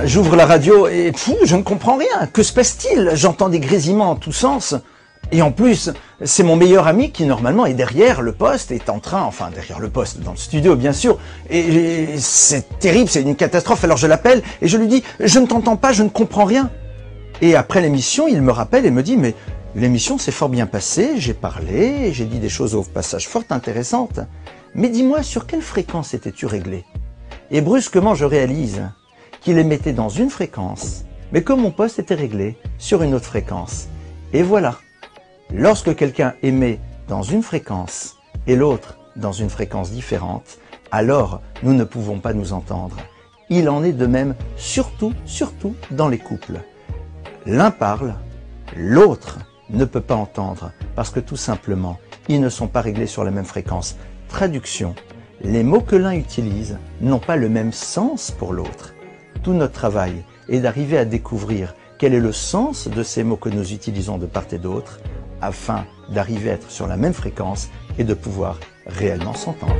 j'ouvre la radio et je ne comprends rien. Que se passe-t-il? J'entends des grésillements en tous sens. Et en plus, c'est mon meilleur ami qui normalement est derrière le poste, derrière le poste, dans le studio bien sûr. Et c'est terrible, c'est une catastrophe. Alors je l'appelle et je lui dis, je ne t'entends pas, je ne comprends rien. Et après l'émission, il me rappelle et me dit, mais l'émission s'est fort bien passée, j'ai parlé, j'ai dit des choses au passage fort intéressantes. Mais dis-moi, sur quelle fréquence étais-tu réglé? Et brusquement, je réalise qu'il émettait dans une fréquence, mais que mon poste était réglé sur une autre fréquence. Et voilà, lorsque quelqu'un émet dans une fréquence et l'autre dans une fréquence différente, alors nous ne pouvons pas nous entendre. Il en est de même surtout dans les couples. L'un parle, l'autre ne peut pas entendre parce que tout simplement, ils ne sont pas réglés sur la même fréquence. Traduction, les mots que l'un utilise n'ont pas le même sens pour l'autre. Tout notre travail est d'arriver à découvrir quel est le sens de ces mots que nous utilisons de part et d'autre afin d'arriver à être sur la même fréquence et de pouvoir réellement s'entendre.